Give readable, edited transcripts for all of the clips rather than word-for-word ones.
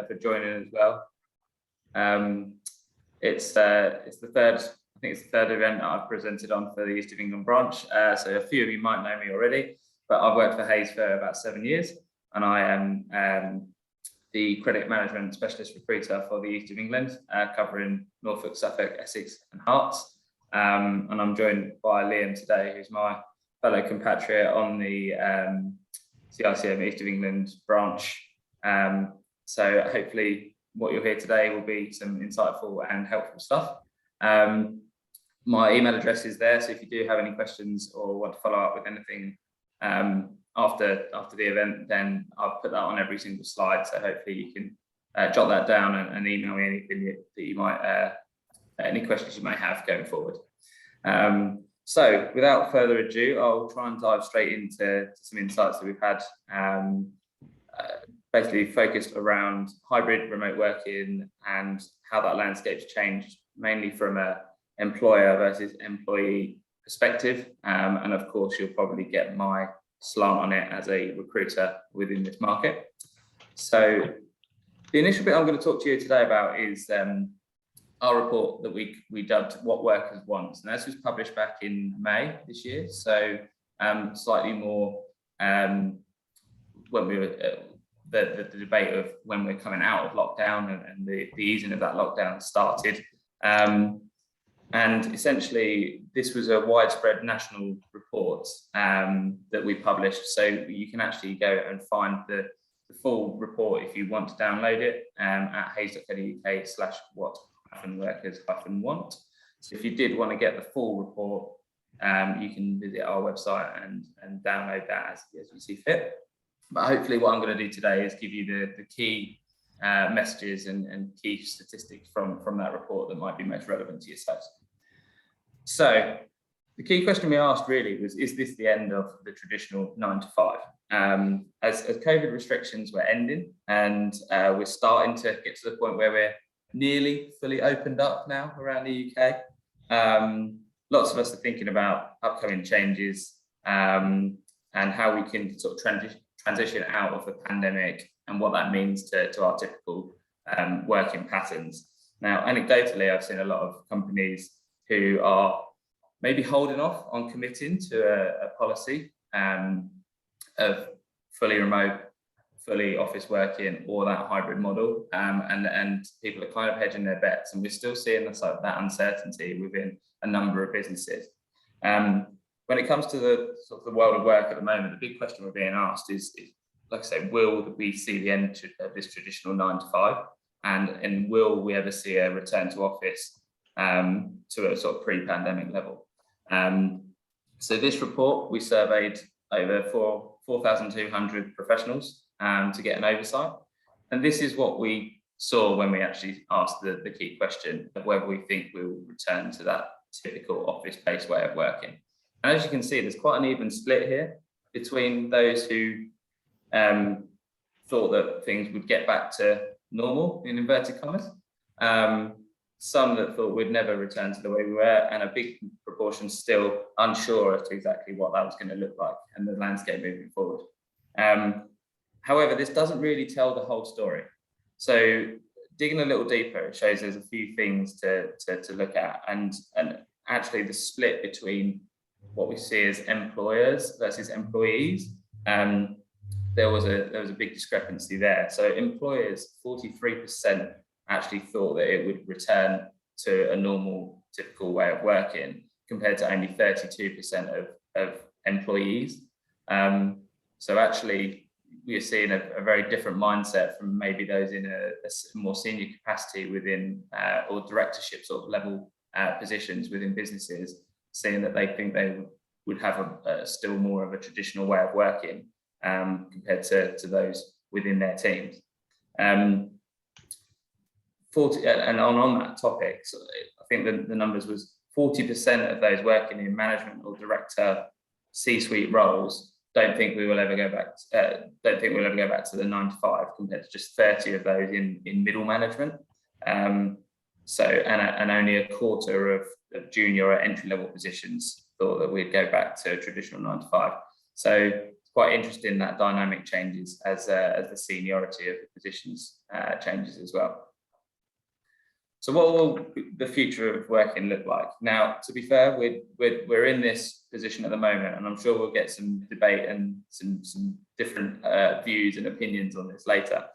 for joining as well. It's the third, I think it's the third event that I've presented on for the East of England branch. So a few of you might know me already, but I've worked for Hayes for about 7 years, and I am the credit management specialist recruiter for the East of England, covering Norfolk, Suffolk, Essex and Herts. And I'm joined by Liam today, who's my fellow compatriot on the CICM East of England branch. So hopefully what you'll hear today will be some insightful and helpful stuff. My email address is there, so if you do have any questions or want to follow up with anything after the event, then I'll put that on every single slide. So hopefully you can jot that down and email me anything that you might, any questions you may have going forward. So without further ado, I'll try and dive straight into some insights that we've had, basically focused around hybrid remote working and how that landscape's changed, mainly from a employer versus employee perspective. And of course, you'll probably get my slant on it as a recruiter within this market. So the initial bit I'm going to talk to you today about is our report that we dubbed What Workers Want. And this was published back in May this year. So slightly more when we were the debate of when we're coming out of lockdown and the easing of that lockdown started. And essentially, this was a widespread national report that we published. So you can actually go and find the full report if you want to download it at hayes.co.uk/what-workers-want. So if you did want to get the full report, you can visit our website and download that as you see fit. But hopefully what I'm going to do today is give you the key messages and key statistics from that report that might be most relevant to yourselves. So the key question we asked really was, is this the end of the traditional 9 to 5? As COVID restrictions were ending and we're starting to get to the point where we're nearly fully opened up now around the UK. Lots of us are thinking about upcoming changes and how we can sort of transition out of the pandemic and what that means to our typical working patterns. Now, anecdotally, I've seen a lot of companies who are maybe holding off on committing to a policy of fully remote, fully office working, or that hybrid model, and people are kind of hedging their bets, and we're still seeing that uncertainty within a number of businesses. When it comes to the sort of the world of work at the moment, the big question we're being asked is like I say, will we see the end of this traditional 9 to 5, and will we ever see a return to office to a sort of pre-pandemic level? So this report, we surveyed over 4,200 professionals to get an oversight, and this is what we saw when we actually asked the key question of whether we think we'll return to that typical office-based way of working. And as you can see, there's quite an even split here between those who thought that things would get back to normal, in inverted commas, some that thought we'd never return to the way we were, and a big proportion still unsure as to exactly what that was going to look like and the landscape moving forward. However, this doesn't really tell the whole story. So digging a little deeper, it shows there's a few things to look at, and actually the split between what we see as employers versus employees, there was a big discrepancy there. So employers, 43% actually thought that it would return to a normal, typical way of working, compared to only 32% of employees. So actually, we are seeing a very different mindset from maybe those in a more senior capacity within or directorship sort of level positions within businesses, saying that they think they would have still more of a traditional way of working compared to those within their teams. 40, and on that topic, so I think the numbers was 40% of those working in management or director C-suite roles don't think we'll ever go back to the 9 to 5, compared to just 30 of those in middle management. So and only a quarter of junior or entry level positions thought that we'd go back to traditional 9 to 5. So it's quite interesting that dynamic changes as the seniority of the positions changes as well. So what will the future of working look like? Now, to be fair, we're in this position at the moment, and I'm sure we'll get some debate and some different views and opinions on this later.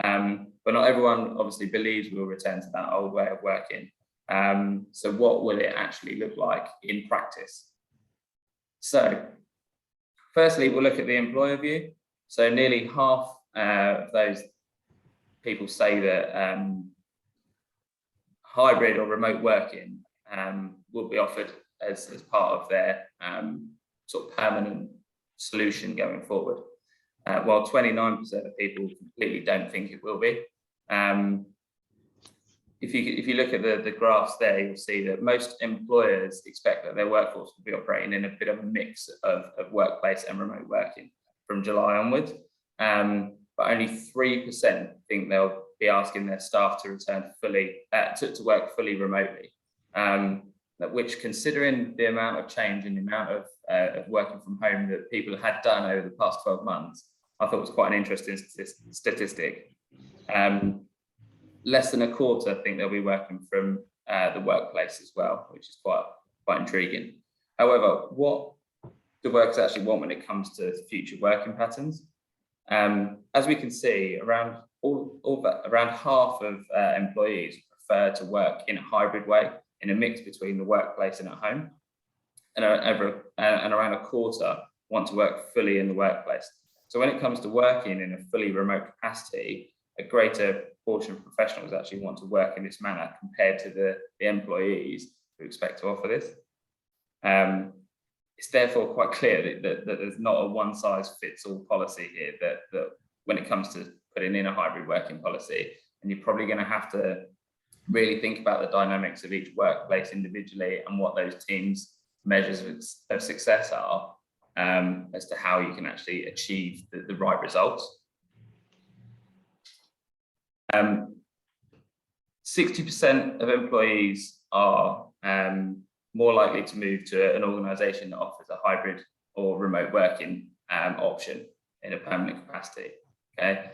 But not everyone obviously believes we'll return to that old way of working. So what will it actually look like in practice? So firstly, we'll look at the employer view. So nearly half of those people say that hybrid or remote working will be offered as part of their sort of permanent solution going forward, while 29% of people completely don't think it will be. If you look at the graphs there, you'll see that most employers expect that their workforce will be operating in a bit of a mix of workplace and remote working from July onwards. But only 3% think they'll be asking their staff to return fully to work fully remotely. Which, considering the amount of change and the amount of working from home that people had done over the past 12 months, I thought was quite an interesting statistic. Less than a quarter think they'll be working from the workplace as well, which is quite intriguing. However, what do workers actually want when it comes to future working patterns? As we can see, around half of employees prefer to work in a hybrid way, in a mix between the workplace and at home, and around a quarter want to work fully in the workplace. So when it comes to working in a fully remote capacity, a greater portion of professionals actually want to work in this manner compared to the employees who expect to offer this. It's therefore quite clear that there's not a one-size-fits-all policy here, that when it comes to putting in a hybrid working policy, and you're probably going to have to really think about the dynamics of each workplace individually and what those teams' measures of success are, as to how you can actually achieve the right results. 60% of employees are more likely to move to an organisation that offers a hybrid or remote working option in a permanent capacity. Okay,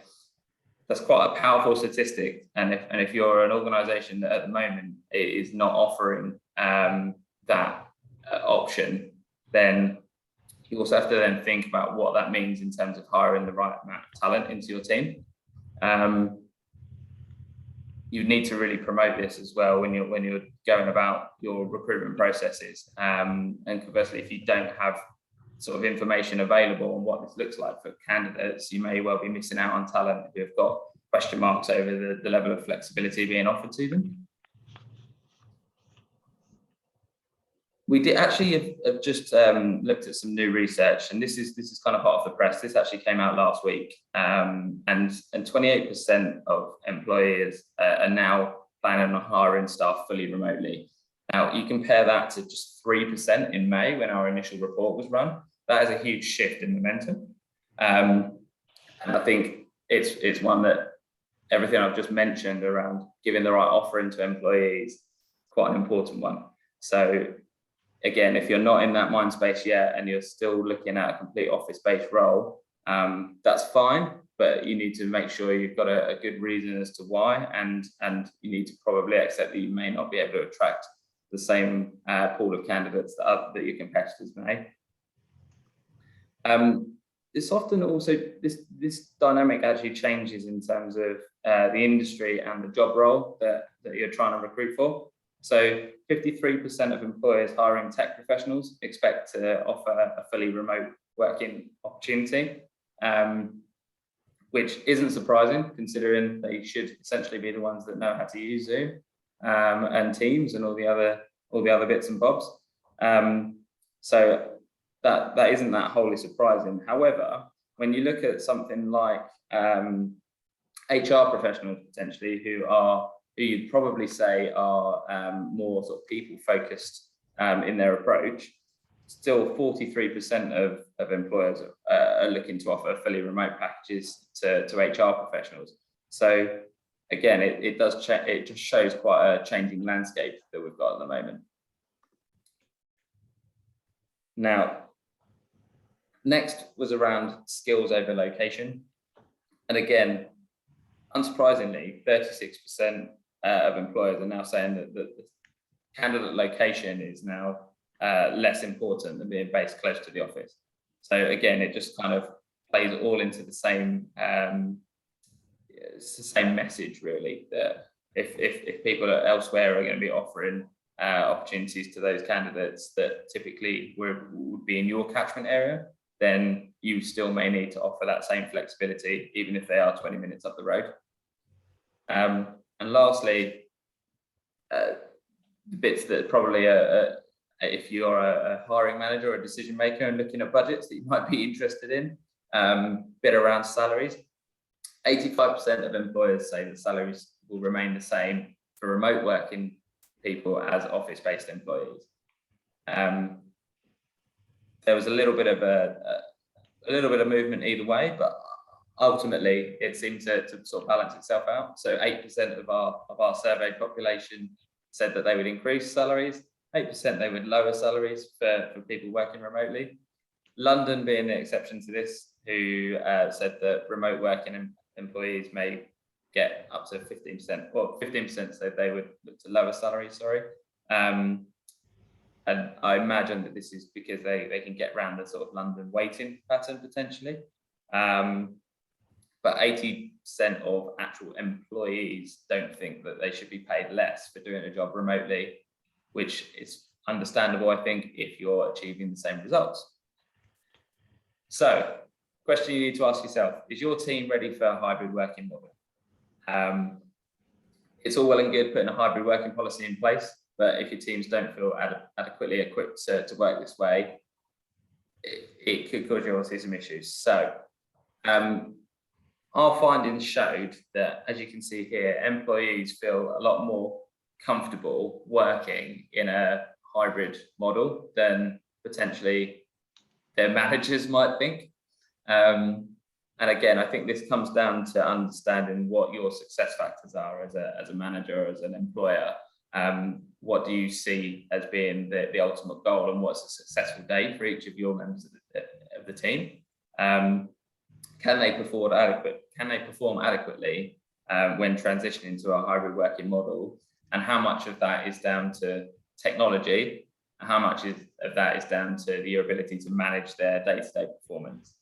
that's quite a powerful statistic. And if you're an organisation that at the moment is not offering that option, then you also have to then think about what that means in terms of hiring the right amount of talent into your team. You need to really promote this as well when you're going about your recruitment processes. And conversely, if you don't have sort of information available on what this looks like for candidates, you may well be missing out on talent who have got question marks over the level of flexibility being offered to them. We did actually have just looked at some new research, and this is kind of hot off the press. This actually came out last week, and 28% of employers are now planning on hiring staff fully remotely. Now, you compare that to just 3% in May when our initial report was run. That is a huge shift in momentum, and I think it's one that everything I've just mentioned around giving the right offering to employees, quite an important one. So again, if you're not in that mind space yet and you're still looking at a complete office-based role, that's fine, but you need to make sure you've got a good reason as to why, and you need to probably accept that you may not be able to attract the same pool of candidates that your competitors may. This often also, this dynamic actually changes in terms of the industry and the job role that you're trying to recruit for. So 53% of employers hiring tech professionals expect to offer a fully remote working opportunity, which isn't surprising considering they should essentially be the ones that know how to use Zoom and Teams and all the other bits and bobs. So that isn't that wholly surprising. However, when you look at something like HR professionals potentially who you'd probably say are more sort of people focused in their approach, still 43% of employers are looking to offer fully remote packages to HR professionals. So again, it just shows quite a changing landscape that we've got at the moment. Now, Next was around skills over location. And again, unsurprisingly, 36% of employers are now saying that the candidate location is now less important than being based close to the office. So again, it just kind of plays all into the same it's the same message, really, that if people elsewhere are going to be offering opportunities to those candidates that typically would be in your catchment area, then you still may need to offer that same flexibility, even if they are 20 minutes up the road. And lastly, the bits that probably if you're a hiring manager or a decision maker and looking at budgets that you might be interested in, bit around salaries. 85% of employers say that salaries will remain the same for remote working people as office-based employees. There was a little bit of movement either way, but ultimately it seemed to sort of balance itself out. So 8% of our surveyed population said that they would increase salaries, 8% they would lower salaries for people working remotely. London being the exception to this, who said that remote working employees may get up to 15%, well, 15% said they would look to lower salaries, and I imagine that this is because they can get around the sort of London waiting pattern potentially. But 80% of actual employees don't think that they should be paid less for doing a job remotely, which is understandable, I think, if you're achieving the same results. So, question you need to ask yourself, is your team ready for a hybrid working model? It's all well and good putting a hybrid working policy in place, but if your teams don't feel adequately equipped to work this way, it could cause you obviously some issues. So our findings showed that, as you can see here, employees feel a lot more comfortable working in a hybrid model than potentially their managers might think. And again, I think this comes down to understanding what your success factors are as a manager, as an employer. What do you see as being the ultimate goal, and what's a successful day for each of your members of the team? Can they perform adequately when transitioning to a hybrid working model? And how much of that is down to technology, and how much of that is down to your ability to manage their day-to-day performance?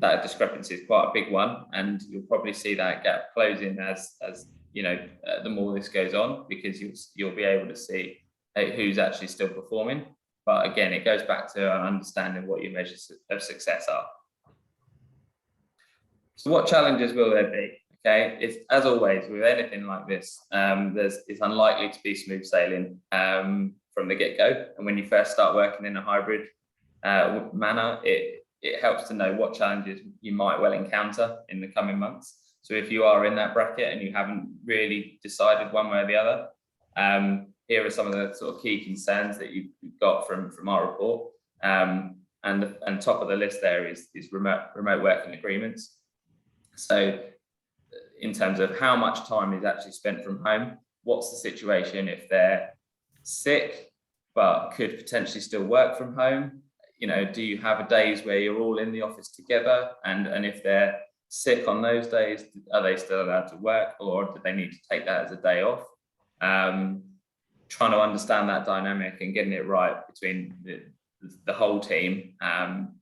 That discrepancy is quite a big one, and you'll probably see that gap closing as you know, the more this goes on, because you'll be able to see who's actually still performing. But again, it goes back to understanding what your measures of success are. So what challenges will there be? Okay, it's, as always with anything like this, it's unlikely to be smooth sailing from the get-go. And when you first start working in a hybrid manner, it helps to know what challenges you might well encounter in the coming months. So if you are in that bracket and you haven't really decided one way or the other, here are some of the sort of key concerns that you've got from our report. And top of the list there is remote working agreements. So in terms of how much time is actually spent from home, what's the situation if they're sick but could potentially still work from home? You know, do you have days where you're all in the office together? And if they're sick on those days, are they still allowed to work, or do they need to take that as a day off? Trying to understand that dynamic and getting it right between the whole team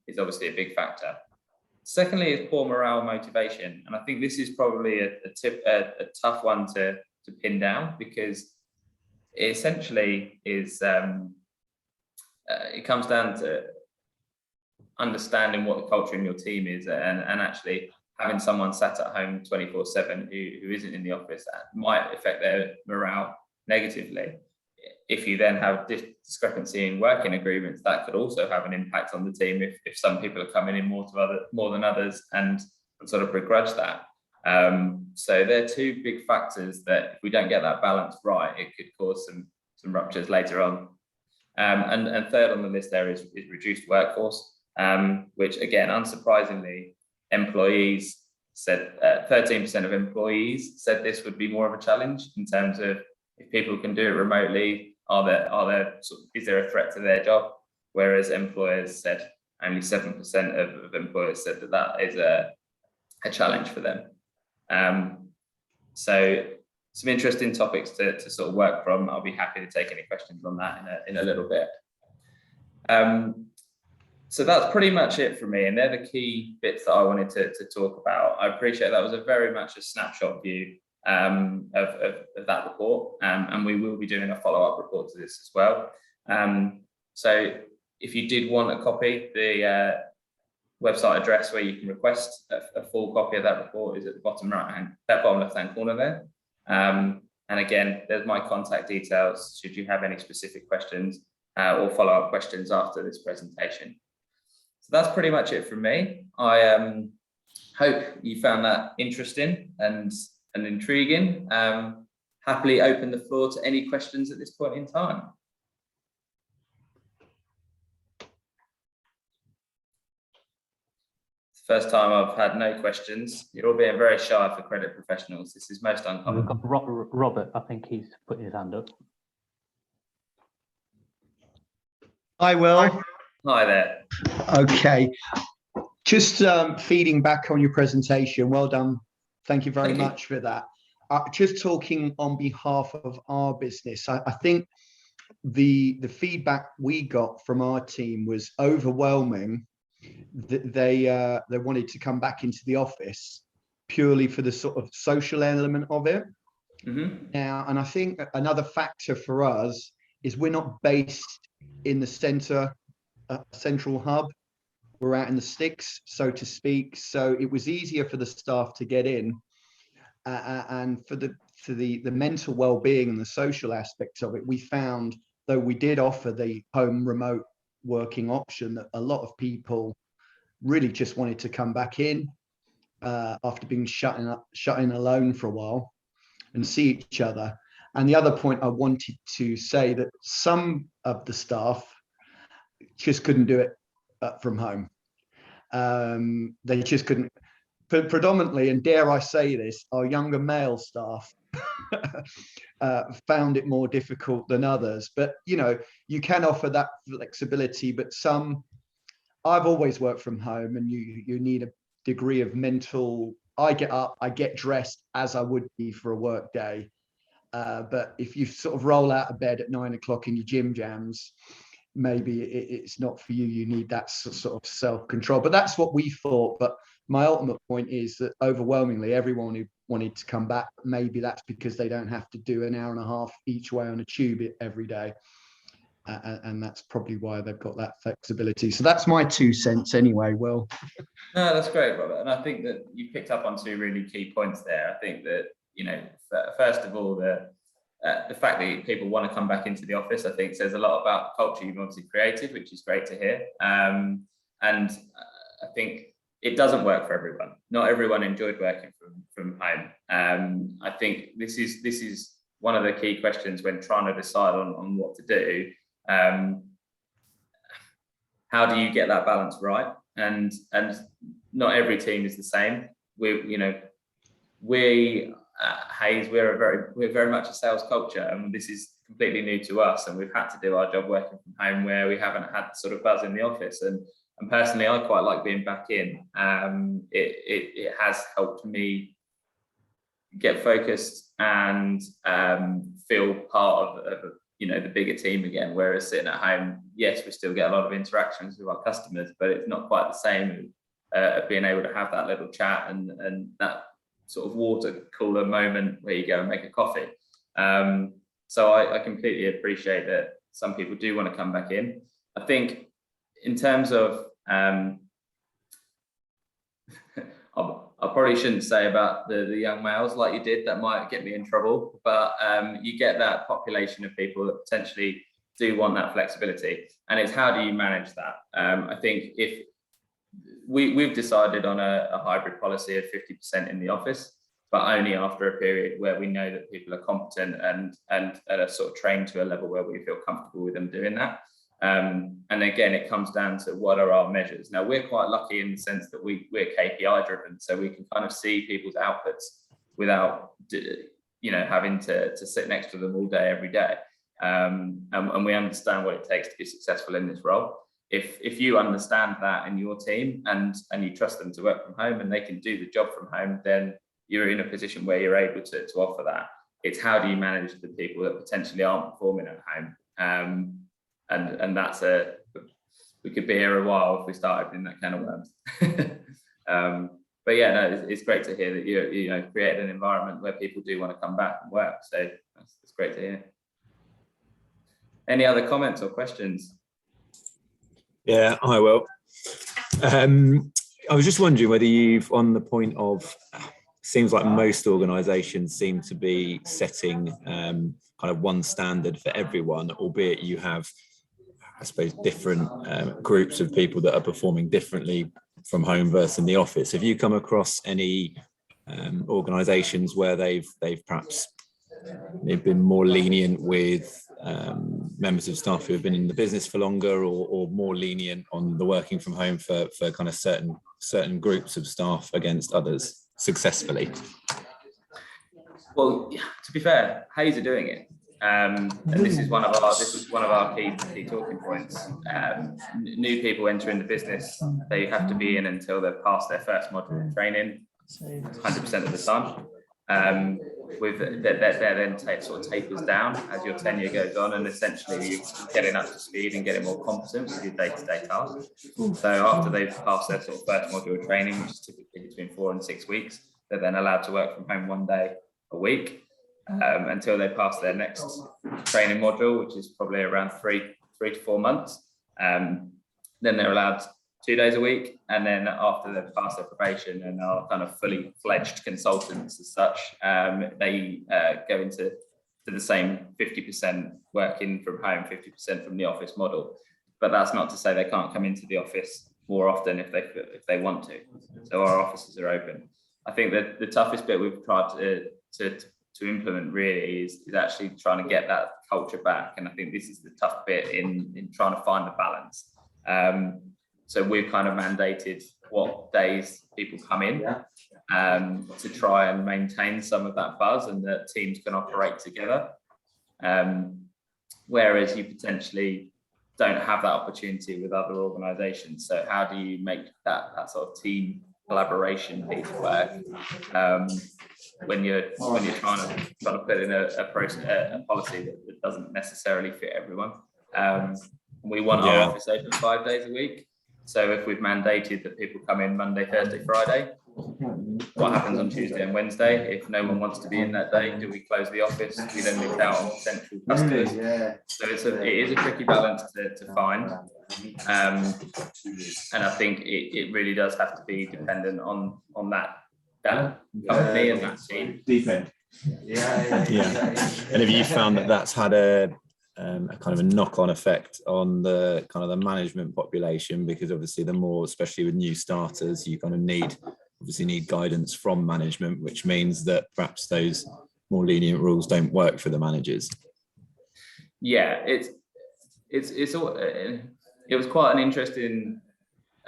is obviously a big factor. Secondly is poor morale and motivation. And I think this is probably a tough one to pin down, because it essentially is, it comes down to understanding what the culture in your team is, and actually having someone sat at home 24/7 who isn't in the office, that might affect their morale negatively. If you then have discrepancy in working agreements, that could also have an impact on the team if some people are coming in more than others and sort of begrudge that. So they're two big factors that, if we don't get that balance right, it could cause some ruptures later on. And third on the list there is reduced workforce, which again, unsurprisingly, employees said 13% of employees said this would be more of a challenge in terms of, if people can do it remotely, is there a threat to their job? whereas employers said only 7% of employers said that that is a challenge for them. So some interesting topics to sort of work from. I'll be happy to take any questions on that in a little bit. So that's pretty much it for me, and they're the key bits that I wanted to talk about. I appreciate that was a very much a snapshot view of that report, and we will be doing a follow-up report to this as well. So if you did want a copy, the website address where you can request a full copy of that report is at the bottom left-hand corner there. And again, there's my contact details should you have any specific questions or follow-up questions after this presentation. So that's pretty much it from me. I hope you found that interesting and intriguing. Happily open the floor to any questions at this point in time. First time I've had no questions. You're all being very shy for credit professionals. This is most uncommon. We've got Robert, I think he's putting his hand up. Hi, Will. Hi there. Okay. Just feeding back on your presentation. Well done. Thank you very much for that. Just talking on behalf of our business, I think the feedback we got from our team was overwhelming. They wanted to come back into the office purely for the sort of social element of it. Now, and I think another factor for us is we're not based in the central hub. We're out in the sticks, so to speak. So it was easier for the staff to get in, and for the mental well-being and the social aspects of it, we found, though we did offer the home remote working option, that a lot of people really just wanted to come back in after being shut in alone for a while and see each other. And the other point I wanted to say, that some of the staff just couldn't do it from home. They just couldn't. Predominantly, and dare I say this, our younger male staff found it more difficult than others. But you know, you can offer that flexibility. But some, I've always worked from home, and you need a degree of mental. I get up, I get dressed as I would be for a work day. But if you sort of roll out of bed at 9 o'clock in your gym jams, maybe it's not for you. You need that sort of self-control. But that's what we thought. But my ultimate point is that overwhelmingly everyone who wanted to come back, maybe that's because they don't have to do an hour and a half each way on a tube every day. And that's probably why they've got that flexibility. So that's my 2 cents anyway, Will. No, that's great, Robert. And I think that you picked up on 2 really key points there. I think that, you know, first of all, the fact that people want to come back into the office, I think says a lot about the culture you've obviously created, which is great to hear. And I think it doesn't work for everyone. Not everyone enjoyed working from home. I think this is one of the key questions when trying to decide on what to do. How do you get that balance right? And not every team is the same. We at Hayes, we're very much a sales culture, and this is completely new to us, and we've had to do our job working from home where we haven't had the sort of buzz in the office. And personally, I quite like being back in. It has helped me get focused and feel part of the bigger team again. Whereas sitting at home, yes, we still get a lot of interactions with our customers, but it's not quite the same as being able to have that little chat and that sort of water cooler moment where you go and make a coffee. So I completely appreciate that some people do want to come back in. I think in terms of, I probably shouldn't say about the young males like you did, that might get me in trouble, but you get that population of people that potentially do want that flexibility. And it's how do you manage that? I think if we've decided on a hybrid policy of 50% in the office, but only after a period where we know that people are competent and are sort of trained to a level where we feel comfortable with them doing that. And again, it comes down to what are our measures. Now, we're quite lucky in the sense that we're KPI driven, so we can kind of see people's outputs without having to sit next to them all day every day. And we understand what it takes to be successful in this role. if you understand that in your team and you trust them to work from home and they can do the job from home, then you're in a position where you're able to offer that. It's how do you manage the people that potentially aren't performing at home, and that's we could be here a while if we start opening that can of worms. But yeah, no, it's great to hear that you created an environment where people do want to come back and work. So it's great to hear. Any other comments or questions? Yeah, I will. I was just wondering whether you've, on the point of, seems like most organisations seem to be setting kind of one standard for everyone, albeit you have, I suppose, different groups of people that are performing differently from home versus in the office. Have you come across any organisations where they've perhaps been more lenient with members of staff who have been in the business for longer, or more lenient on the working from home for kind of certain groups of staff against others successfully? Well, to be fair, Hayes are doing it, and this is one of our key talking points. New people entering the business, they have to be in until they've passed their first module of training 100% of the time. That then sort of tapers down as your tenure goes on, and essentially you're getting up to speed and getting more competent with your day-to-day tasks. So after they've passed their sort of first module of training, which is typically between 4 and 6 weeks, they're then allowed to work from home 1 day a week until they pass their next training module, which is probably around 3 to 4 months. Then they're allowed 2 days a week, and then after they've passed their probation and are kind of fully fledged consultants as such, they go into the same 50% working from home, 50% from the office model. But that's not to say they can't come into the office more often if they want to. So our offices are open. I think that the toughest bit we've tried to implement really is actually trying to get that culture back, and I think this is the tough bit in trying to find the balance. So we've kind of mandated what days people come in to try and maintain some of that buzz and that teams can operate together. Whereas you potentially don't have that opportunity with other organisations. So how do you make that sort of team collaboration piece work when you're trying to put in a policy that doesn't necessarily fit everyone? We want our office open 5 days a week. So if we've mandated that people come in Monday, Thursday, Friday, what happens on Tuesday and Wednesday? If no one wants to be in that day, do we close the office? We then miss out on potential customers. So it is a tricky balance to find. And I think it really does have to be dependent on that company and that team. Yeah. And have you found that that's had a kind of a knock-on effect on the kind of the management population? Because obviously the more, especially with new starters, you kind of need guidance from management, which means that perhaps those more lenient rules don't work for the managers. Yeah, it was quite an interesting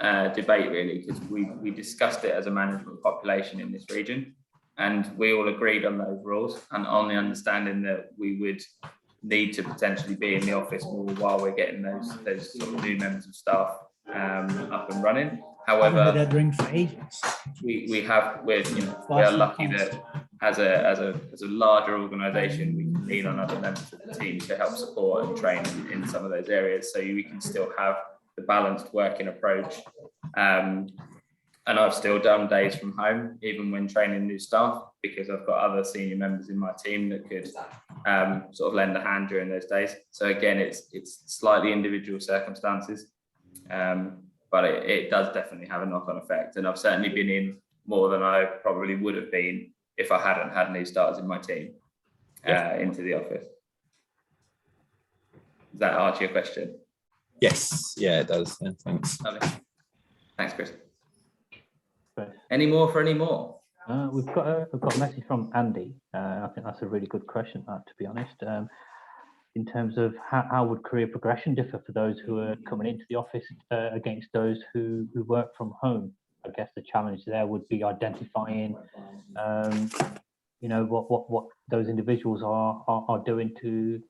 debate really, because we discussed it as a management population in this region, and we all agreed on those rules and on the understanding that we would need to potentially be in the office more while we're getting those sort of new members of staff up and running. However, we are lucky that as a larger organisation, we can lean on other members of the team to help support and train in some of those areas, so we can still have the balanced working approach. And I've still done days from home, even when training new staff, because I've got other senior members in my team that could sort of lend a hand during those days. So again, it's slightly individual circumstances, but it does definitely have a knock-on effect. And I've certainly been in more than I probably would have been if I hadn't had new starters in my team into the office. Does that answer your question? Yes, yeah, it does. Yeah, thanks. Okay. Thanks, Chris. Great. Any more? We've got a message from Andy. I think that's a really good question, to be honest. In terms of how would career progression differ for those who are coming into the office against those who work from home? I guess the challenge there would be identifying, what those individuals are doing to,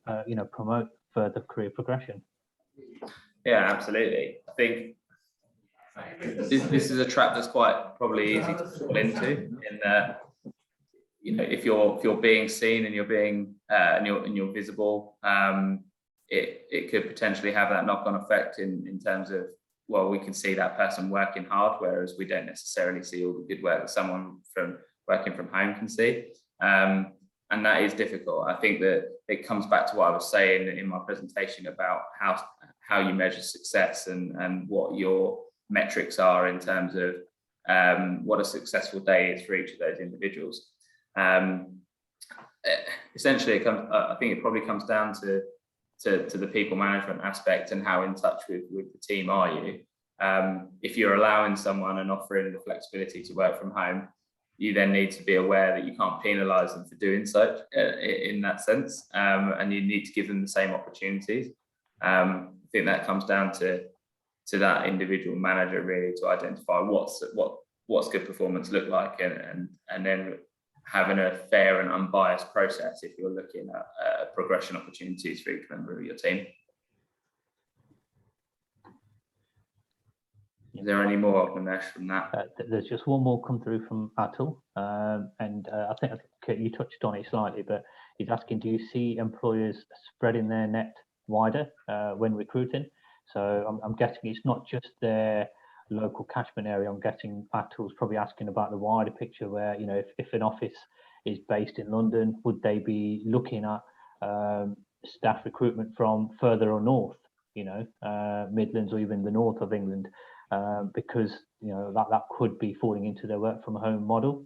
promote further career progression. Yeah, absolutely. I think this is a trap that's quite probably easy to fall into. In that, you know, if you're being seen and you're being and you're visible, it could potentially have that knock-on effect in terms of, well, we can see that person working hard, whereas we don't necessarily see all the good work that someone from working from home can see. And that is difficult. I think that it comes back to what I was saying in my presentation about how you measure success and what your metrics are in terms of what a successful day is for each of those individuals. Essentially, I think it probably comes down to the people management aspect and how in touch with the team are you. If you're allowing someone and offering the flexibility to work from home, you then need to be aware that you can't penalise them for doing such in that sense, and you need to give them the same opportunities. I think that comes down to that individual manager really to identify what's good performance look like, and then having a fair and unbiased process if you're looking at progression opportunities for each member of your team. Is there any more, Ramesh, from that? There's just one more come through from Atul, and I think you touched on it slightly, but he's asking, do you see employers spreading their net wider when recruiting? So I'm guessing it's not just their local catchment area. I'm guessing Atul's probably asking about the wider picture where, you know, if an office is based in London, would they be looking at staff recruitment from further or north, you know, Midlands or even the north of England? Because, you know, that could be falling into their work from home model.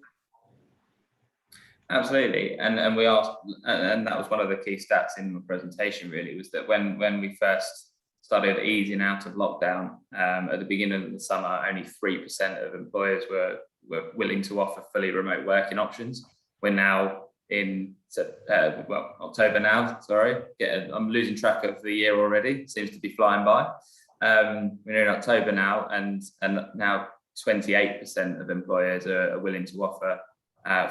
Absolutely, and we asked, and that was one of the key stats in the presentation really, was that when we first started easing out of lockdown at the beginning of the summer, only 3% of employers were willing to offer fully remote working options. We're now in October now. Sorry, I'm losing track of the year already. It seems to be flying by. We're in October now, and now 28% of employers are willing to offer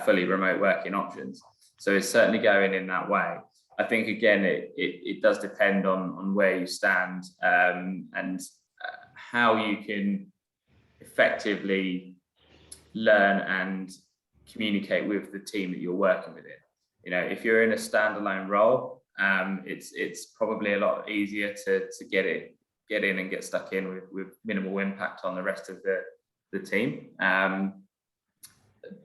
fully remote working options. So it's certainly going in that way. I think again, it does depend on where you stand and how you can effectively learn and communicate with the team that you're working within. You know, if you're in a standalone role, it's probably a lot easier to get in and get stuck in with minimal impact on the rest of the team.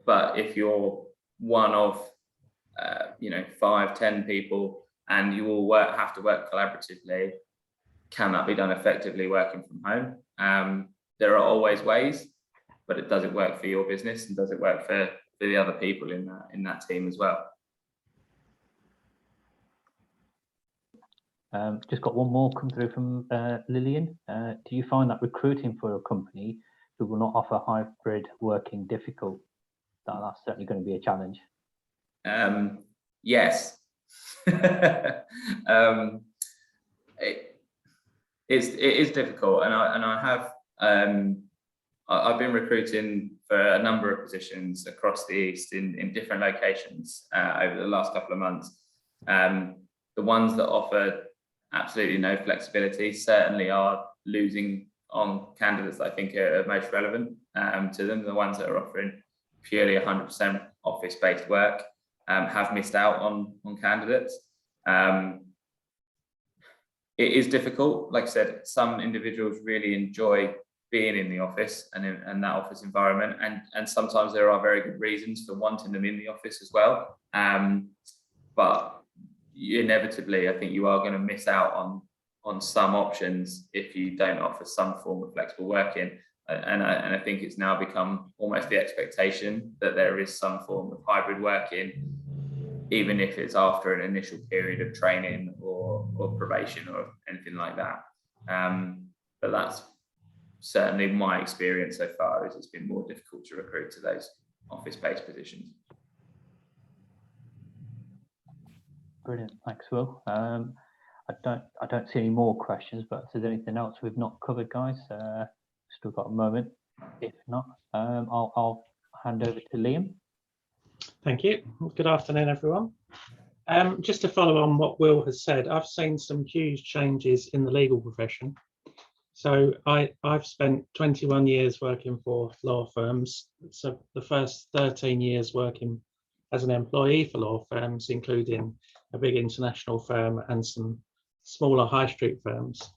But if you're one of 5-10 people and you all have to work collaboratively, can that be done effectively working from home? There are always ways, but does it work for your business, and does it work for the other people in that team as well? Just got one more come through from Lillian. Do you find that recruiting for a company who will not offer hybrid working difficult? That's certainly going to be a challenge. Yes. It is difficult, and I have I've been recruiting for a number of positions across the East in different locations over the last couple of months. The ones that offer absolutely no flexibility certainly are losing on candidates that I think are most relevant to them. The ones that are offering purely 100% office-based work have missed out on candidates. It is difficult. Like I said, some individuals really enjoy being in the office and that office environment, and sometimes there are very good reasons for wanting them in the office as well. But inevitably, I think you are going to miss out on some options if you don't offer some form of flexible working. And I think it's now become almost the expectation that there is some form of hybrid working, even if it's after an initial period of training or probation or anything like that. But that's certainly my experience so far, is it's been more difficult to recruit to those office-based positions. Brilliant, thanks, Will. I don't see any more questions, but if there's anything else we've not covered, guys, still got a moment. If not, I'll hand over to Liam. Thank you. Good afternoon, everyone. Just to follow on what Will has said, I've seen some huge changes in the legal profession So I've spent 21 years working for law firms. So the first 13 years working as an employee for law firms, including a big international firm and some smaller high street firms.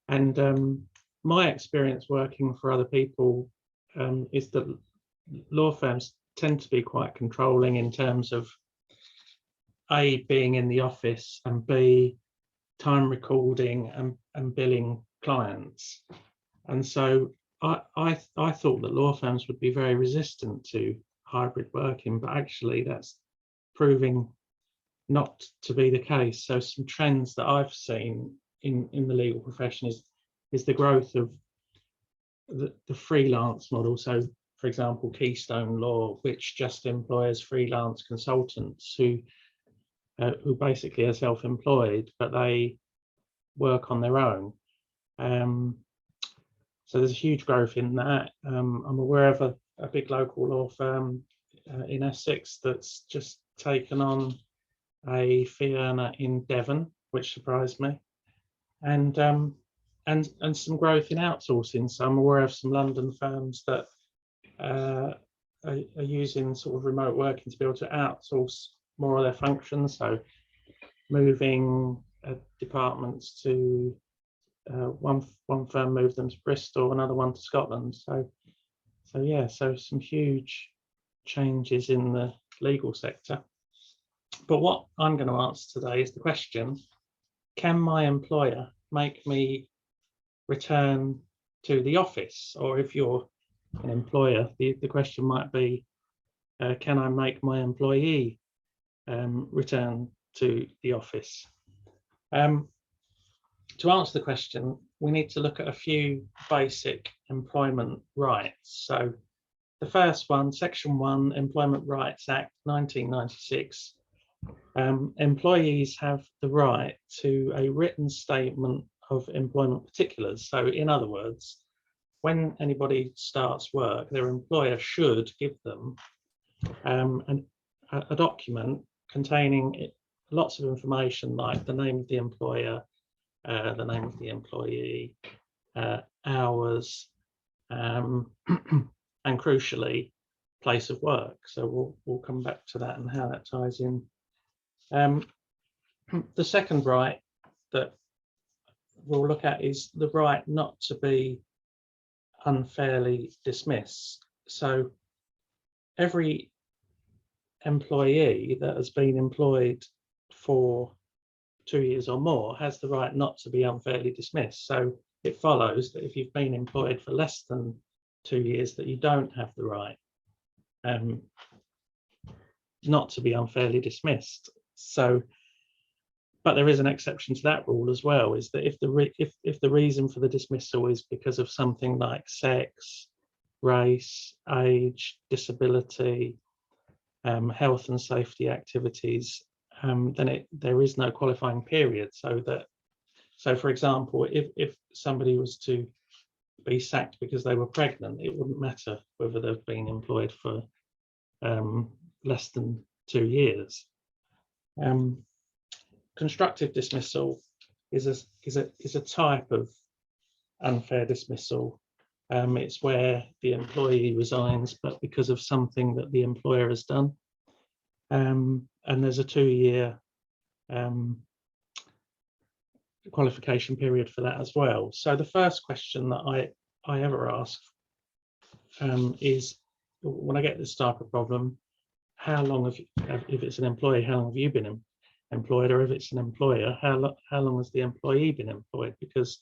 And my experience working for other people is that law firms tend to be quite controlling in terms of A, being in the office, and B, time recording and billing clients. And so I thought that law firms would be very resistant to hybrid working, but actually that's proving not to be the case. So some trends that I've seen in the legal profession is the growth of the freelance model. So for example, Keystone Law, which just employs freelance consultants who basically are self-employed, but they work on their own. So there's a huge growth in that. I'm aware of a big local law firm in Essex that's just taken on a fee earner in Devon, which surprised me, and some growth in outsourcing. So I'm aware of some London firms that are using sort of remote working to be able to outsource more of their functions. So moving departments to one firm moved them to Bristol, another one to Scotland. So yeah, so some huge changes in the legal sector. But what I'm going to answer today is the question: can my employer make me return to the office? Or if you're an employer, the question might be, can I make my employee return to the office? To answer the question, we need to look at a few basic employment rights. So the first one, Section 1, Employment Rights Act 1996. Employees have the right to a written statement of employment particulars. So in other words, when anybody starts work, their employer should give them a document containing lots of information like the name of the employer, the name of the employee, hours, and crucially, place of work. So we'll come back to that and how that ties in. The second right that we'll look at is the right not to be unfairly dismissed. So every employee that has been employed for 2 years or more has the right not to be unfairly dismissed. So it follows that if you've been employed for less than 2 years, that you don't have the right not to be unfairly dismissed. So, but there is an exception to that rule as well, is that if the reason for the dismissal is because of something like sex, race, age, disability, health and safety activities, then there is no qualifying period. So for example, if somebody was to be sacked because they were pregnant, it wouldn't matter whether they've been employed for less than 2 years. Constructive dismissal is a type of unfair dismissal. It's where the employee resigns, but because of something that the employer has done. And there's a 2-year qualification period for that as well. So the first question that I ever ask is, when I get this type of problem, how long if it's an employee, how long have you been employed? Or if it's an employer, how long has the employee been employed? Because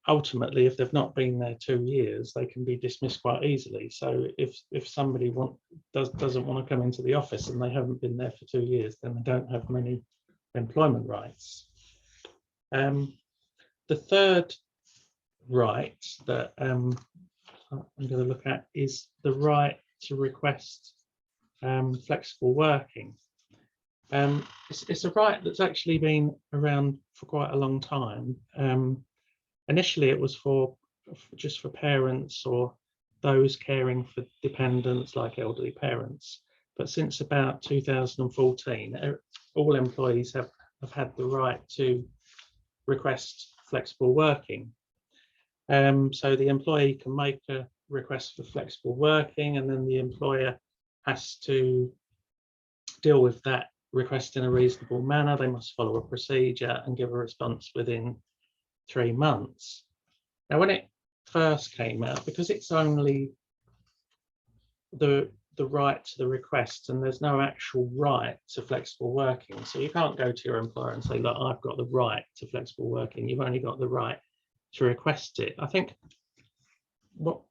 ultimately, if they've not been there 2 years, they can be dismissed quite easily. So if somebody doesn't want to come into the office and they haven't been there for 2 years, then they don't have many employment rights. The third right that I'm going to look at is the right to request flexible working. It's a right that's actually been around for quite a long time. Initially, it was just for parents or those caring for dependents like elderly parents. But since about 2014, all employees have had the right to request flexible working. So the employee can make a request for flexible working, and then the employer has to deal with that request in a reasonable manner. They must follow a procedure and give a response within 3 months. Now, when it first came out, because it's only the right to the request and there's no actual right to flexible working, so you can't go to your employer and say, look, I've got the right to flexible working. You've only got the right to request it. I think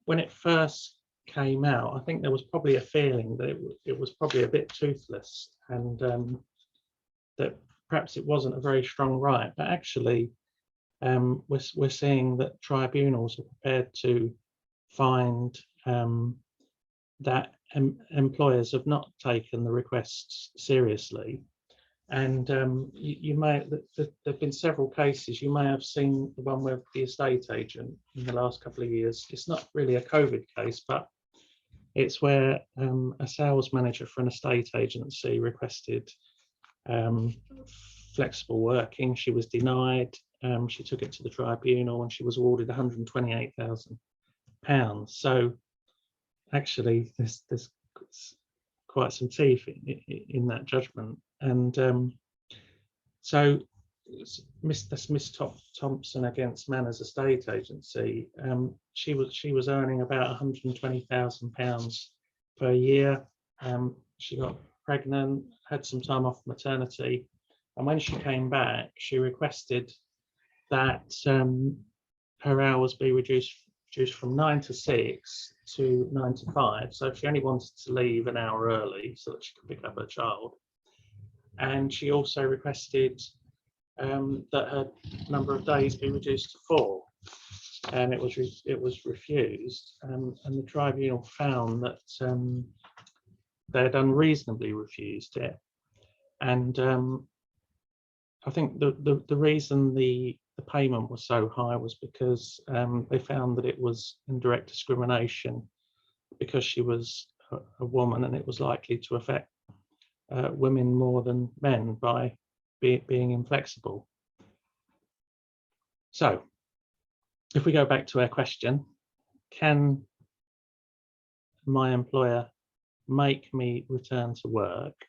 when it first came out, I think there was probably a feeling that it was probably a bit toothless, and that perhaps it wasn't a very strong right. But actually, we're seeing that tribunals are prepared to find that employers have not taken the requests seriously. And you may, there have been several cases. You may have seen the one with the estate agent in the last couple of years. It's not really a COVID case, but it's where a sales manager for an estate agency requested flexible working. She was denied. She took it to the tribunal and she was awarded £128,000. So actually, there's quite some teeth in that judgment. And so that's Miss Thompson against Manners Estate Agency. She was earning about £120,000 per year. She got pregnant, had some time off maternity, and when she came back, she requested that her hours be reduced from 9 to 6 to 9 to 5. So she only wanted to leave an hour early so that she could pick up her child. And she also requested that her number of days be reduced to 4, and it was refused. And the tribunal found that they had unreasonably refused it. And I think the reason the payment was so high was because they found that it was indirect discrimination because she was a woman, and it was likely to affect women more than men by being inflexible. So if we go back to our question, can my employer make me return to work?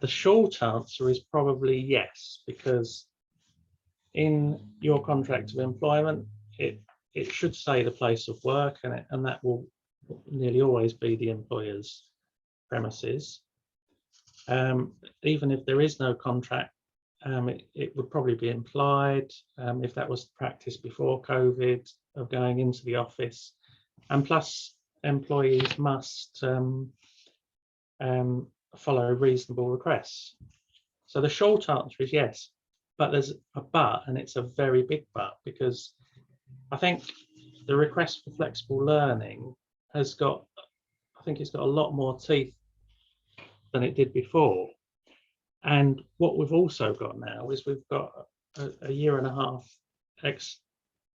The short answer is probably yes, because in your contract of employment, it should say the place of work, and that will nearly always be the employer's premises. Even if there is no contract, it would probably be implied, if that was the practice before COVID, of going into the office. And plus, employees must follow reasonable requests. So the short answer is yes, but there's a but, and it's a very big but, because I think the request for flexible learning has got, I think it's got a lot more teeth than it did before. And what we've also got now is we've got a year and a half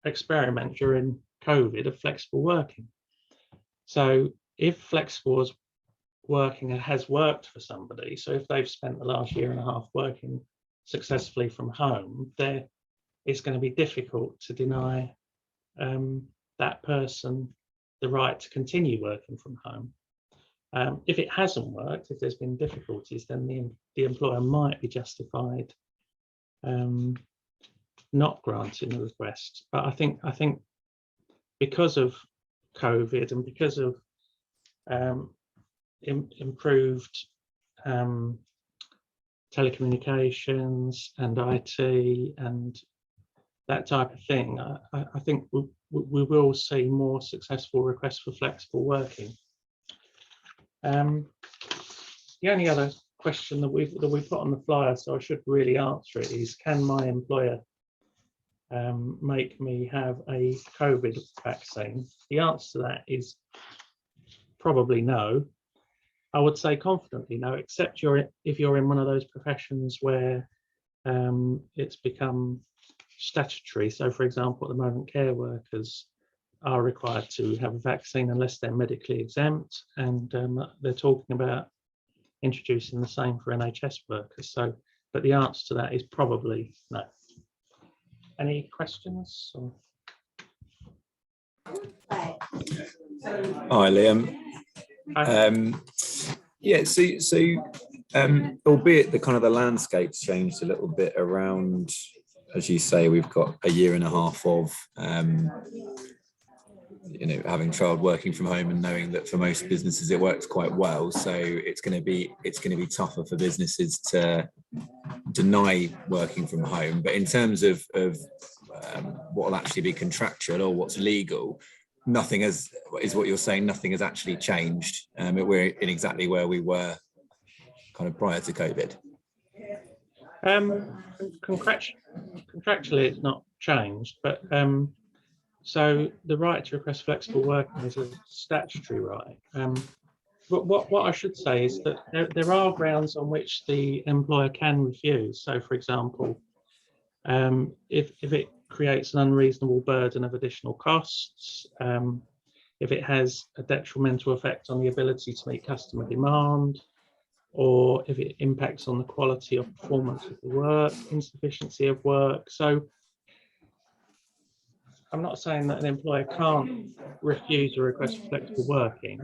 experiment during COVID of flexible working. So if flexible working has worked for somebody, so if they've spent the last year and a half working successfully from home, it's going to be difficult to deny that person the right to continue working from home. If it hasn't worked, if there's been difficulties, then the employer might be justified not granting the request. But I think because of COVID and because of improved telecommunications and IT and that type of thing, I think we will see more successful requests for flexible working. The only other question that we put on the flyer, so I should really answer it, is can my employer make me have a COVID vaccine? The answer to that is probably no. I would say confidently no, except if you're in one of those professions where it's become statutory. So for example, at the moment, care workers are required to have a vaccine unless they're medically exempt, and they're talking about introducing the same for NHS workers. So, but the answer to that is probably no. Any questions? Or- Hi, Liam. Yeah, albeit the kind of the landscape's changed a little bit around, as you say, we've got a year and a half of having trialled working from home and knowing that for most businesses it works quite well. So it's going to be tougher for businesses to deny working from home. But in terms of what will actually be contractual or what's legal, nothing is what you're saying. Nothing has actually changed. We're in exactly where we were kind of prior to COVID. Contractually, it's not changed, but so the right to request flexible working is a statutory right. But what I should say is that there are grounds on which the employer can refuse. So, for example, if it creates an unreasonable burden of additional costs, if it has a detrimental effect on the ability to meet customer demand, or if it impacts on the quality of performance of the work, insufficiency of work. So I'm not saying that an employer can't refuse a request for flexible working,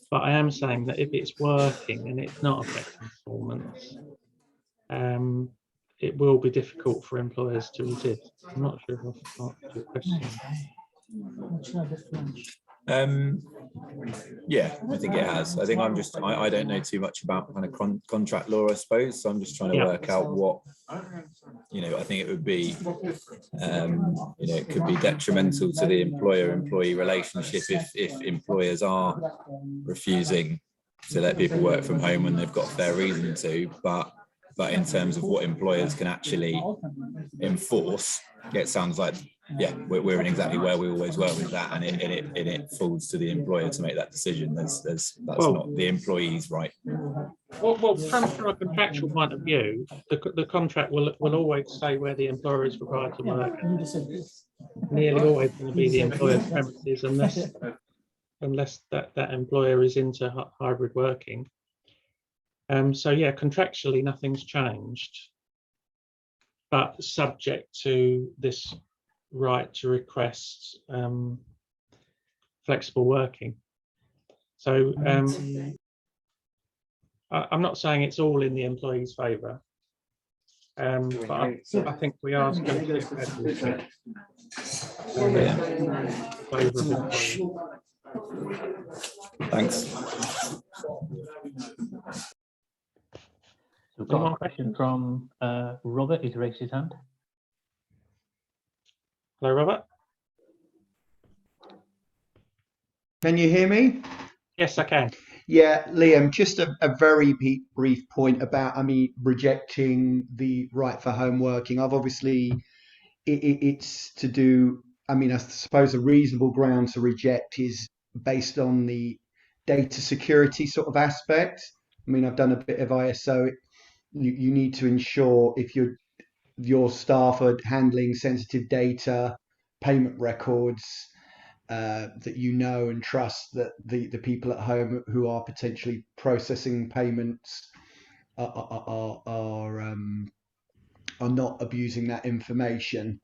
but I am saying that if it's working and it's not affecting performance, it will be difficult for employers to resist. I'm not sure if I've answered your question. Yeah, I think it has. I think I don't know too much about kind of contract law, I suppose. So I'm just trying to work out what, I think it would be, it could be detrimental to the employer-employee relationship if employers are refusing to let people work from home when they've got a fair reason to. But in terms of what employers can actually enforce, it sounds like, we're in exactly where we always were with that, and it falls to the employer to make that decision. That's not the employee's right. Well, from a contractual point of view, the contract will always say where the employer is required to work. Nearly always going to be the employer's premises, unless that employer is into hybrid working. So yeah, contractually nothing's changed, but subject to this right to request flexible working. So I'm not saying it's all in the employee's favour, but I think we are going to get Thanks. We've got a question from Robert. He's raised his hand. Hello, Robert. Can you hear me? Yes, I can. Yeah, Liam, just a very brief point about, rejecting the right for home working. I've obviously, it's to do, I suppose a reasonable ground to reject is based on the data security sort of aspect. I've done a bit of ISO. You need to ensure if your staff are handling sensitive data, payment records, that you know and trust that the people at home who are potentially processing payments are not abusing that information,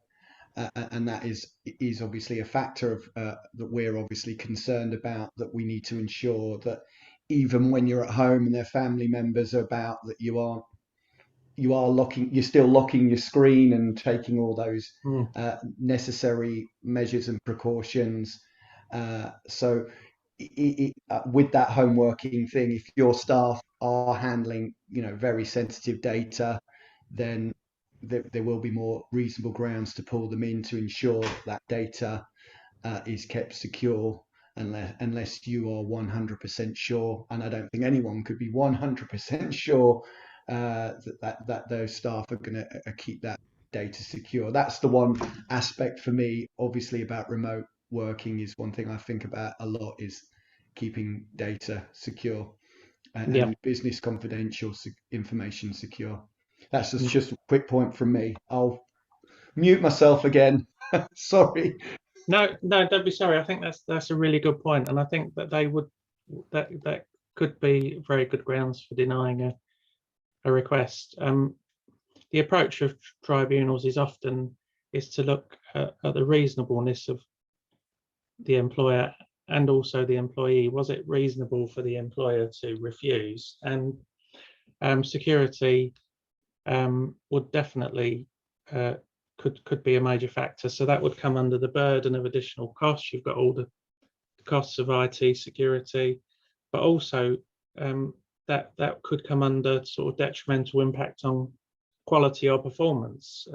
and that is obviously a factor of that we're obviously concerned about, that we need to ensure that even when you're at home and their family members are about, that you're still locking your screen and taking all those necessary measures and precautions. So with that home working thing, if your staff are handling, very sensitive data, then there will be more reasonable grounds to pull them in to ensure that data is kept secure, unless you are 100% sure, and I don't think anyone could be 100% sure that those staff are going to keep that data secure. That's the one aspect for me, obviously, about remote working. Is one thing I think about a lot, is keeping data secure and business confidential information secure. That's just a quick point from me. I'll mute myself again. Sorry. No, don't be sorry. I think that's a really good point, and I think that that could be very good grounds for denying a request. the approach of tribunals is to look at the reasonableness of the employer and also the employee. Was it reasonable for the employer to refuse? And security would definitely could be a major factor. So that would come under the burden of additional costs. You've got all the costs of IT security, but also that could come under sort of detrimental impact on quality or performance.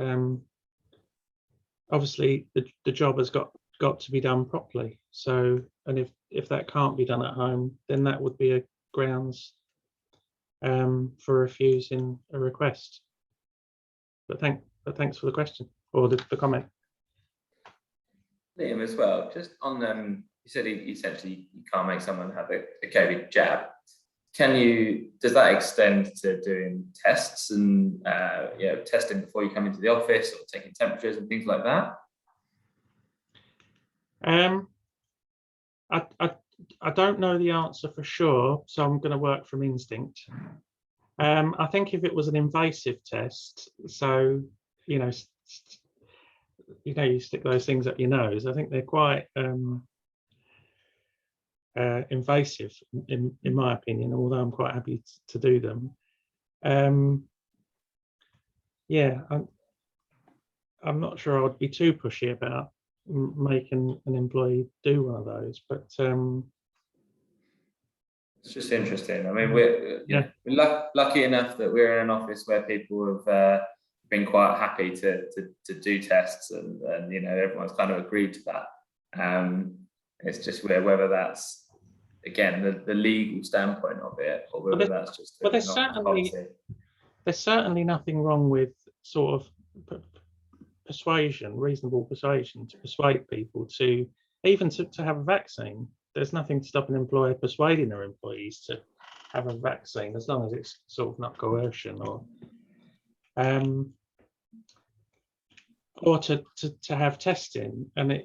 Obviously, the job has got to be done properly. So, and if that can't be done at home, then that would be a grounds for refusing a request. But thanks for the question or the comment. Liam, as well, just on you said essentially you can't make someone have a COVID jab. Does that extend to doing tests and testing before you come into the office, or taking temperatures and things like that? I don't know the answer for sure, so I'm going to work from instinct. I think if it was an invasive test, so you stick those things up your nose, I think they're quite invasive in my opinion, although I'm quite happy to do them. I'm not sure I'd be too pushy about making an employee do one of those, but it's just interesting. I mean, we're lucky enough that we're in an office where people have been quite happy to do tests, and everyone's kind of agreed to that. It's just whether that's, again, the legal standpoint of it, or whether that's just but there's certainly nothing wrong with sort of persuasion, reasonable persuasion, to persuade people to have a vaccine. There's nothing to stop an employer persuading their employees to have a vaccine, as long as it's sort of not coercion or to have testing. And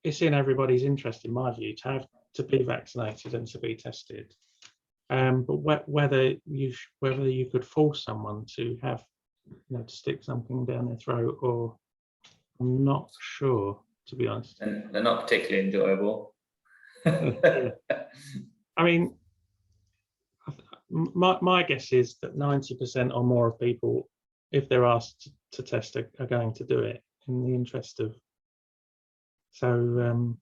it's in everybody's interest, in my view, to be vaccinated and to be tested. But whether you could force someone to have to stick something down their throat, or I'm not sure, to be honest. And they're not particularly enjoyable. Yeah. I mean, my guess is that 90% or more of people, if they're asked to test, are going to do it in the interest of. So.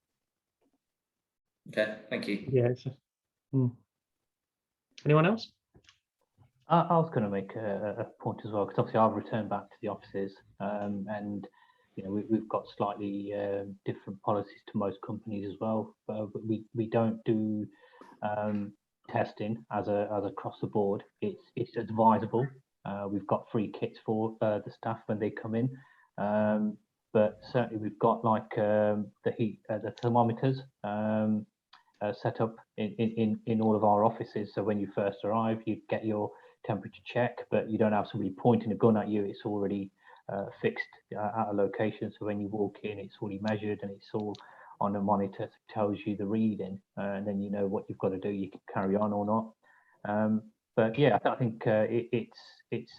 Okay, thank you. Yeah. Anyone else? I was going to make a point as well, because obviously I've returned back to the offices, and we've got slightly different policies to most companies as well. But we don't do testing as across the board. It's advisable. We've got free kits for the staff when they come in, but certainly we've got like the thermometers set up in all of our offices. So when you first arrive, you get your temperature check, but you don't have somebody pointing a gun at you. It's already fixed at a location. So when you walk in, it's already measured and it's all on a monitor that tells you the reading, and then you know what you've got to do. You can carry on or not. But yeah, I think it's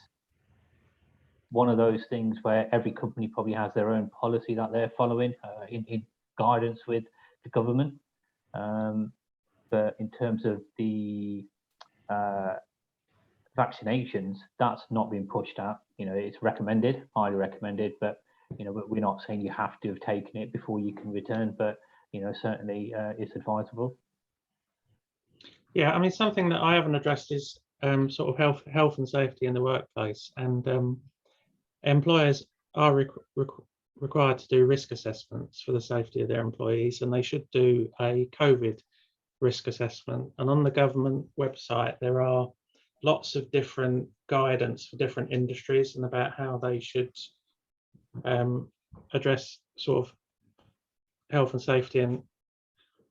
one of those things where every company probably has their own policy that they're following in guidance with the government. But in terms of the vaccinations, that's not being pushed out. It's recommended, highly recommended, but we're not saying you have to have taken it before you can return, but certainly it's advisable. Yeah, I mean, something that I haven't addressed is sort of health and safety in the workplace, and employers are required to do risk assessments for the safety of their employees, and they should do a COVID risk assessment. And on the government website, there are lots of different guidance for different industries and about how they should address sort of health and safety, and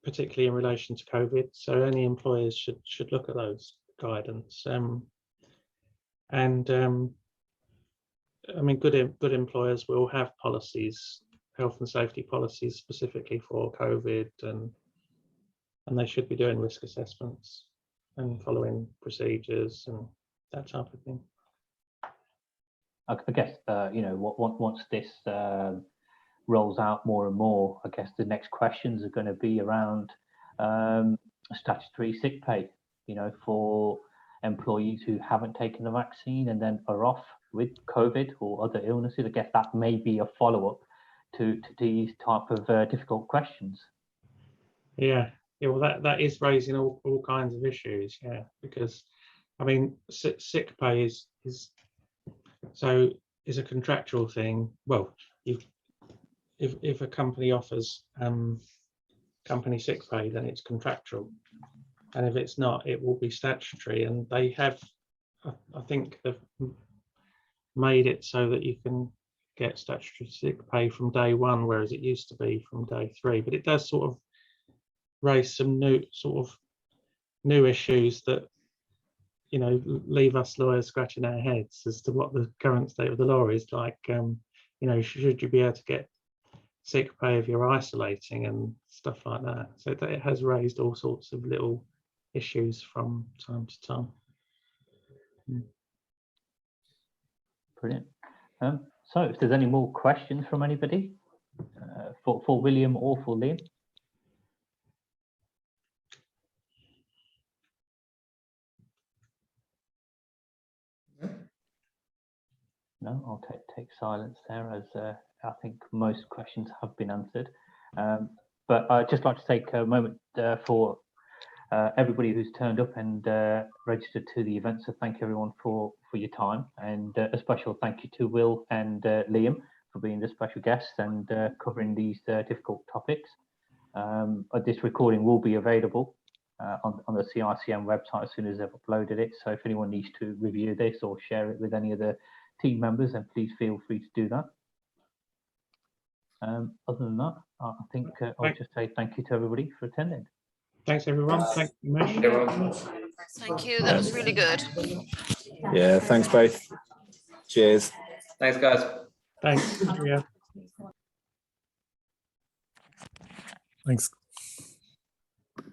particularly in relation to COVID. So any employers should look at those guidance. I mean, good employers will have policies, health and safety policies specifically for COVID, and they should be doing risk assessments and following procedures and that type of thing. I guess, once this rolls out more and more, I guess the next questions are going to be around statutory sick pay, for employees who haven't taken the vaccine and then are off with COVID or other illnesses. I guess that may be a follow-up to these type of difficult questions. Yeah, well, that is raising all kinds of issues. Yeah, because I mean, sick pay is a contractual thing. Well, if a company offers company sick pay, then it's contractual, and if it's not, it will be statutory. And they have, I think, they've made it so that you can get statutory sick pay from day one, whereas it used to be from day 3. But it does sort of raise some new issues that leave us lawyers scratching our heads as to what the current state of the law is. Like, should you be able to get sick pay if you're isolating and stuff like that? So that it has raised all sorts of little issues from time to time. Brilliant. So if there's any more questions from anybody for William or for Liam? No, I'll take silence there, as I think most questions have been answered. But I'd just like to take a moment for everybody who's turned up and registered to the event. So thank you everyone for your time, and a special thank you to Will and Liam for being the special guests and covering these difficult topics. This recording will be available on the CICM website as soon as they've uploaded it. So if anyone needs to review this or share it with any of the team members, then please feel free to do that. Other than that, I think I'll just say thank you to everybody for attending. Thanks everyone. Thank you very much. Thank you. That was really good. Yeah, thanks both. Cheers. Thanks, guys. Thanks. Yeah. Thanks.